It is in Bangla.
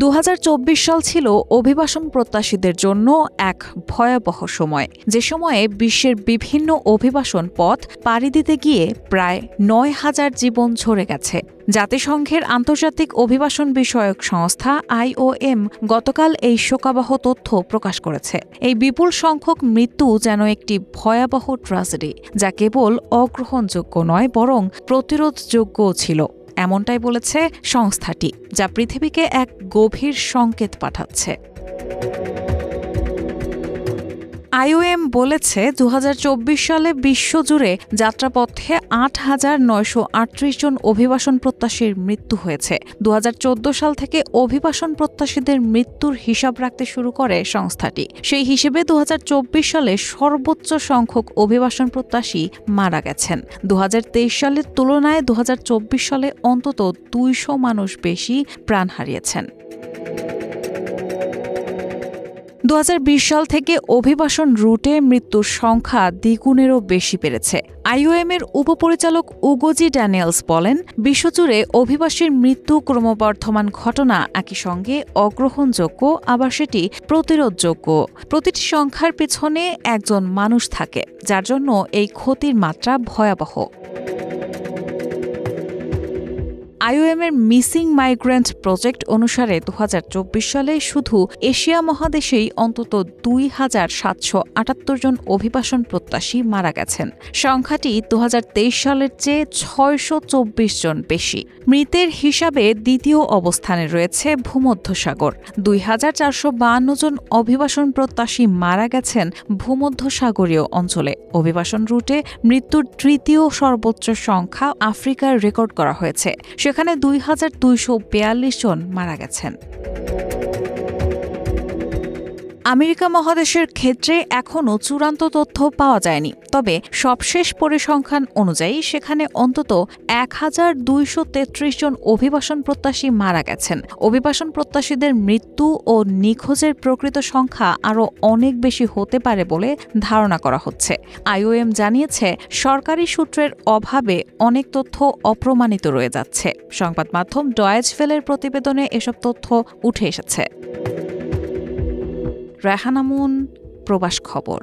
2024 সাল ছিল অভিবাসন প্রত্যাশীদের জন্য এক ভয়াবহ সময়, যে সময়ে বিশ্বের বিভিন্ন অভিবাসন পথ পাড়ি দিতে গিয়ে প্রায় 9,000 জীবন ঝরে গেছে। জাতিসংঘের আন্তর্জাতিক অভিবাসন বিষয়ক সংস্থা IOM গতকাল এই শোকাবহ তথ্য প্রকাশ করেছে। এই বিপুল সংখ্যক মৃত্যু যেন একটি ভয়াবহ ট্র্যাজেডি, যা কেবল অগ্রহণযোগ্য নয় বরং প্রতিরোধযোগ্যও ছিল। এমনটাই বলেছে সংস্থাটি, যা পৃথিবীকে এক গভীর সংকেত পাঠাচ্ছে। IOM বলেছে 2024 সালে বিশ্বজুড়ে যাত্রাপথে 8,938 জন অভিবাসন প্রত্যাশীর মৃত্যু হয়েছে। 2014 সাল থেকে অভিবাসন প্রত্যাশীদের মৃত্যুর হিসাব রাখতে শুরু করে সংস্থাটি। সেই হিসেবে 2024 সালে সর্বোচ্চ সংখ্যক অভিবাসন প্রত্যাশী মারা গেছেন। 2023 সালের তুলনায় 2024 সালে অন্তত 200 মানুষ বেশি প্রাণ হারিয়েছেন। 2020 সাল থেকে অভিবাসন রুটে মৃত্যুর সংখ্যা দ্বিগুণেরও বেশি বেড়েছে। IOM এর উপপরিচালক উগোজি ড্যানিয়েলস বলেন, বিশ্বজুড়ে অভিবাসীর মৃত্যু ক্রমবর্ধমান ঘটনা, একই সঙ্গে অগ্রহণযোগ্য, আবার সেটি প্রতিরোধযোগ্য। প্রতিটি সংখ্যার পেছনে একজন মানুষ থাকে, যার জন্য এই ক্ষতির মাত্রা ভয়াবহ। IOM এর মিসিং মাইগ্রেন্ট প্রজেক্ট অনুসারে 2024 সালে শুধু এশিয়া মহাদেশেই অন্তত 2,778 জন অভিবাসন প্রত্যাশী মারা গেছেন। সংখ্যাটি 2023 সালের চেয়ে 624 জন বেশি। মৃতের হিসাবে দ্বিতীয় অবস্থানে রয়েছে ভূমধ্যসাগর। 2,452 জন অভিবাসন প্রত্যাশী মারা গেছেন ভূমধ্যসাগরীয় অঞ্চলে। অভিবাসন রুটে মৃত্যুর তৃতীয় সর্বোচ্চ সংখ্যা আফ্রিকার রেকর্ড করা হয়েছে। সেখানে 2,242 জন মারা গেছেন। আমেরিকা মহাদেশের ক্ষেত্রে এখনও চূড়ান্ত তথ্য পাওয়া যায়নি, তবে সবশেষ পরিসংখ্যান অনুযায়ী সেখানে অন্তত 1,233 জন অভিবাসন প্রত্যাশী মারা গেছেন। অভিবাসন প্রত্যাশীদের মৃত্যু ও নিখোঁজের প্রকৃত সংখ্যা আরও অনেক বেশি হতে পারে বলে ধারণা করা হচ্ছে। IOM জানিয়েছে, সরকারি সূত্রের অভাবে অনেক তথ্য অপ্রমাণিত রয়ে যাচ্ছে। সংবাদ মাধ্যম ডয়েচ ভেলের প্রতিবেদনে এসব তথ্য উঠে এসেছে। রায়হানা মুন, প্রবাস খবর।